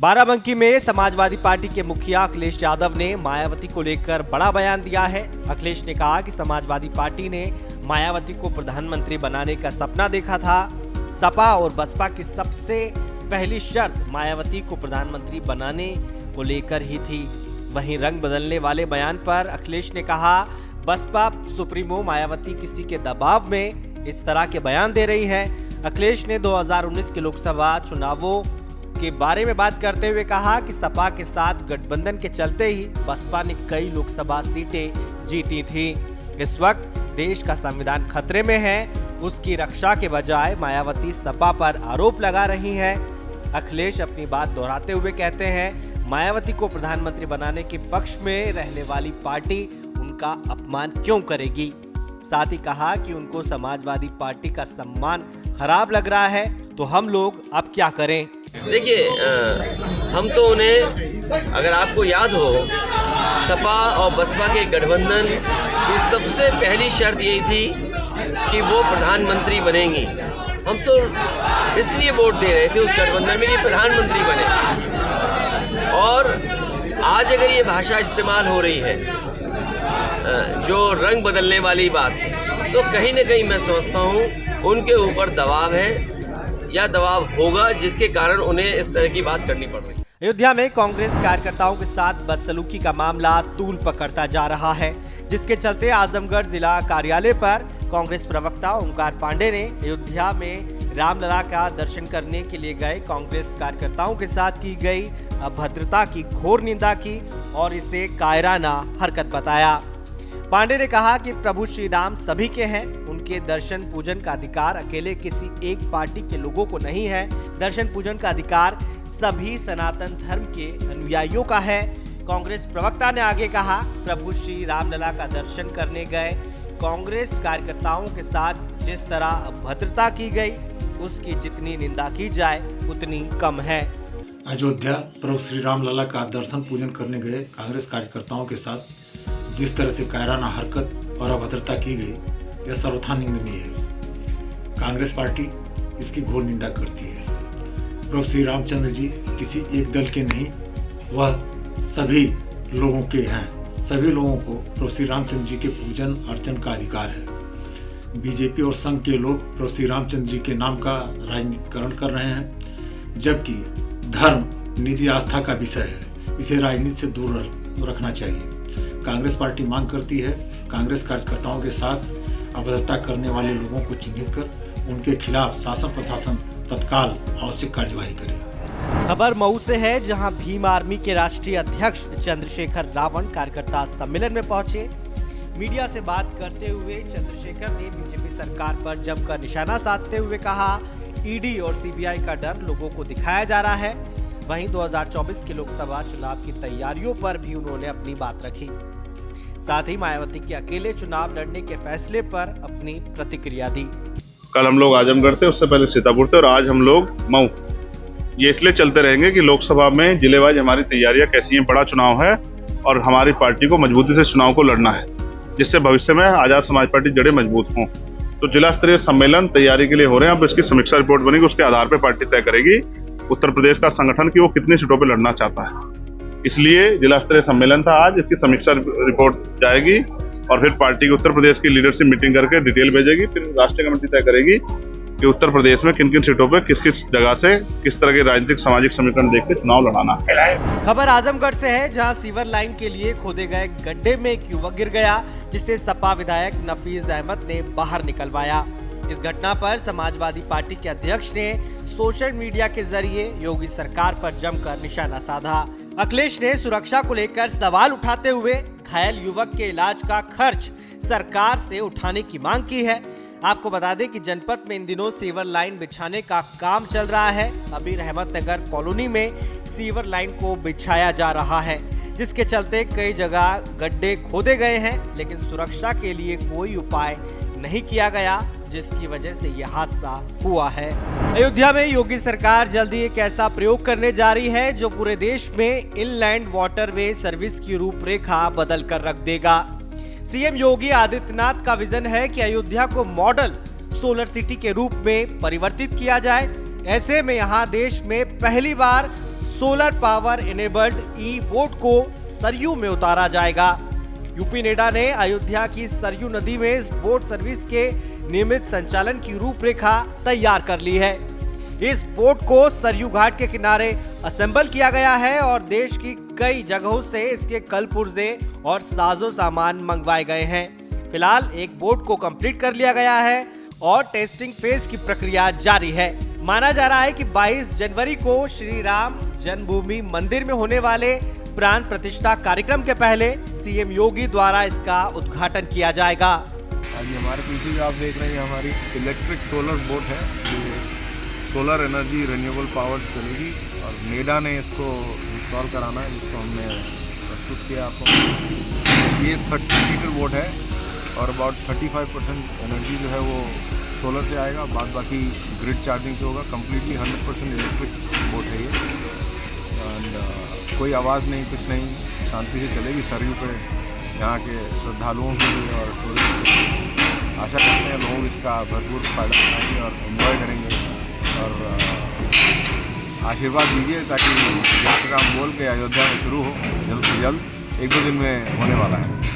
बाराबंकी में समाजवादी पार्टी के मुखिया अखिलेश यादव ने मायावती को लेकर बड़ा बयान दिया है। अखिलेश ने कहा कि समाजवादी पार्टी ने मायावती को प्रधानमंत्री बनाने का सपना देखा था। सपा और बसपा की सबसे पहली शर्त मायावती को प्रधानमंत्री बनाने को लेकर ही थी। वहीं रंग बदलने वाले बयान पर अखिलेश ने कहा, बसपा सुप्रीमो मायावती किसी के दबाव में इस तरह के बयान दे रही है। अखिलेश ने 2019 के लोकसभा चुनावों के बारे में बात करते हुए कहा कि सपा के साथ गठबंधन के चलते ही बसपा ने कई लोकसभा सीटें जीती थी। इस वक्त देश का संविधान खतरे में है, उसकी रक्षा के बजाय मायावती सपा पर आरोप लगा रही है। अखिलेश अपनी बात दोहराते हुए कहते हैं, मायावती को प्रधानमंत्री बनाने के पक्ष में रहने वाली पार्टी उनका अपमान क्यों करेगी। साथ ही कहा कि उनको समाजवादी पार्टी का सम्मान खराब लग रहा है, तो हम लोग अब क्या करें। देखिए, हम तो उन्हें, अगर आपको याद हो, सपा और बसपा के गठबंधन की सबसे पहली शर्त यही थी कि वो प्रधानमंत्री बनेंगी। हम तो इसलिए वोट दे रहे थे उस गठबंधन में कि प्रधानमंत्री बने। और आज अगर ये भाषा इस्तेमाल हो रही है, जो रंग बदलने वाली बात है, तो कहीं ना कहीं मैं समझता हूँ उनके ऊपर दबाव है या दबाव होगा, जिसके कारण उन्हें इस तरह की बात करनी पड़ रही है। अयोध्या में कांग्रेस कार्यकर्ताओं के साथ बदसलूकी का मामला तूल पकड़ता जा रहा है, जिसके चलते आजमगढ़ जिला कार्यालय पर कांग्रेस प्रवक्ता ओमकार पांडे ने अयोध्या में रामलला का दर्शन करने के लिए गए कांग्रेस कार्यकर्ताओं के साथ की गई अभद्रता की घोर निंदा की और इसे कायराना हरकत बताया। पांडे ने कहा कि प्रभु श्री राम सभी के हैं, उनके दर्शन पूजन का अधिकार अकेले किसी एक पार्टी के लोगों को नहीं है। दर्शन पूजन का अधिकार सभी सनातन धर्म के अनुयायियों का है। कांग्रेस प्रवक्ता ने आगे कहा, प्रभु श्री रामलला का दर्शन करने गए कांग्रेस कार्यकर्ताओं के साथ जिस तरह अभद्रता की गई, उसकी जितनी निंदा की जाए उतनी कम है। अयोध्या प्रभु श्री रामलला का दर्शन पूजन करने गए कांग्रेस कार्यकर्ताओं के साथ जिस तरह से कायराना हरकत और अभद्रता की गई, यह सर्वथा निंदनीय है। कांग्रेस पार्टी इसकी घोर निंदा करती है। प्रभु श्री रामचंद्र जी किसी एक दल के नहीं, वह सभी लोगों के हैं। सभी लोगों को प्रभु श्री रामचंद्र जी के पूजन अर्चन का अधिकार है। बीजेपी और संघ के लोग प्रभु श्री रामचंद्र जी के नाम का राजनीतिकरण कर रहे हैं, जबकि धर्म निजी आस्था का विषय है। इसे राजनीति से दूर रखना चाहिए। कांग्रेस पार्टी मांग करती है, कांग्रेस कार्यकर्ताओं के साथ अभद्रता करने वाले लोगों को चिन्हित कर उनके खिलाफ शासन प्रशासन तत्काल आवश्यक कार्यवाही करे। खबर मऊ से है, जहां भीम आर्मी के राष्ट्रीय अध्यक्ष चंद्रशेखर रावण कार्यकर्ता सम्मेलन में पहुंचे। मीडिया से बात करते हुए चंद्रशेखर ने बीजेपी सरकार पर जमकर निशाना साधते हुए कहा, ईडी और सीबीआई का डर लोगों को दिखाया जा रहा है। वहीं 2024 के लोकसभा चुनाव की तैयारियों पर भी उन्होंने अपनी बात रखी। साथ ही मायावती के अकेले चुनाव लड़ने के फैसले पर अपनी प्रतिक्रिया दी। कल हम लोग आजमगढ़ थे, उससे पहले सीतापुर थे और आज हम लोग मऊ। ये इसलिए चलते रहेंगे कि लोकसभा में जिलेवाइज हमारी तैयारियां कैसी हैं। बड़ा चुनाव है और हमारी पार्टी को मजबूती से चुनाव को लड़ना है, जिससे भविष्य में आजाद समाज पार्टी जड़ें मजबूत हों। तो जिला स्तरीय सम्मेलन तैयारी के लिए हो रहे हैं। अब इसकी समीक्षा रिपोर्ट बनेगी, उसके आधार पर पार्टी तय करेगी उत्तर प्रदेश का संगठन कि वो कितनी सीटों पर लड़ना चाहता है। इसलिए जिला स्तरीय सम्मेलन था आज, इसकी समीक्षा रिपोर्ट जाएगी और फिर पार्टी की उत्तर प्रदेश की लीडरशिप मीटिंग करके डिटेल भेजेगी। फिर राष्ट्रीय कमेटी तय करेगी कि उत्तर प्रदेश में किन किन सीटों पर किस किस जगह से किस तरह के राजनीतिक सामाजिक समीकरण देख के चुनाव लड़ाना है। खबर आजमगढ़ से है, जहां सीवर लाइन के लिए खोदे गए गड्ढे में एक युवक गिर गया, जिसे सपा विधायक नफीस अहमद ने बाहर निकलवाया। इस घटना पर समाजवादी पार्टी के अध्यक्ष ने सोशल मीडिया के जरिए योगी सरकार पर जमकर निशाना साधा। अखिलेश ने सुरक्षा को लेकर सवाल उठाते हुए घायल युवक के इलाज का खर्च सरकार से उठाने की मांग की है। आपको बता दें कि जनपद में इन दिनों सीवर लाइन बिछाने का काम चल रहा है। अभी रहमतनगर कॉलोनी में सीवर लाइन को बिछाया जा रहा है, जिसके चलते कई जगह गड्ढे खोदे गए हैं, लेकिन सुरक्षा के लिए कोई उपाय नहीं किया गया, जिसकी वजह से यह हादसा हुआ है। अयोध्या में योगी सरकार जल्दी एक ऐसा प्रयोग करने जा रही है जो पूरे देश में इनलैंड वाटरवे सर्विस की रूपरेखा बदल कर रख देगा। सीएम योगी आदित्यनाथ का विजन है कि अयोध्या को मॉडल सोलर सिटी के रूप में परिवर्तित किया जाए। ऐसे में यहाँ देश में पहली बार सोलर पावर इनेबल्ड ई बोट को सरयू में उतारा जाएगा। यूपी नेडा ने अयोध्या की सरयू नदी में इस बोट सर्विस के नियमित संचालन की रूपरेखा तैयार कर ली है। इस बोट को सरयू घाट के किनारे असेंबल किया गया है और देश की कई जगहों से इसके कल पुर्जे और साजो सामान मंगवाए गए हैं। फिलहाल एक बोट को कंप्लीट कर लिया गया है और टेस्टिंग फेज की प्रक्रिया जारी है। माना जा रहा है कि 22 जनवरी को श्री राम जन्मभूमि मंदिर में होने वाले प्राण प्रतिष्ठा कार्यक्रम के पहले सीएम योगी द्वारा इसका उद्घाटन किया जाएगा। आज हमारे पीछे जो आप देख रहे हैं हमारी इलेक्ट्रिक सोलर बोट है, जो सोलर एनर्जी रिन्यूएबल पावर चलेगी और नेडा ने इसको इंस्टॉल कराना है, जिसको हमने प्रस्तुत किया आपको। ये 30 सीटर बोट है और अबाउट 35% एनर्जी जो है वो सोलर से आएगा, बाद बाकी ग्रिड चार्जिंग से होगा। कम्प्लीटली 100% इलेक्ट्रिक बोट है ये एंड कोई आवाज़ नहीं, कुछ नहीं, शांति से चलेगी सरयू पे। यहाँ के श्रद्धालुओं के लिए और टूरिस्ट आशा करते हैं लोग इसका भरपूर फायदा उठाएंगे और एंजॉय करेंगे और आशीर्वाद दीजिए ताकि जय श्री राम बोल के अयोध्या में शुरू हो जल्द से जल्द, 1-2 दिन में होने वाला है।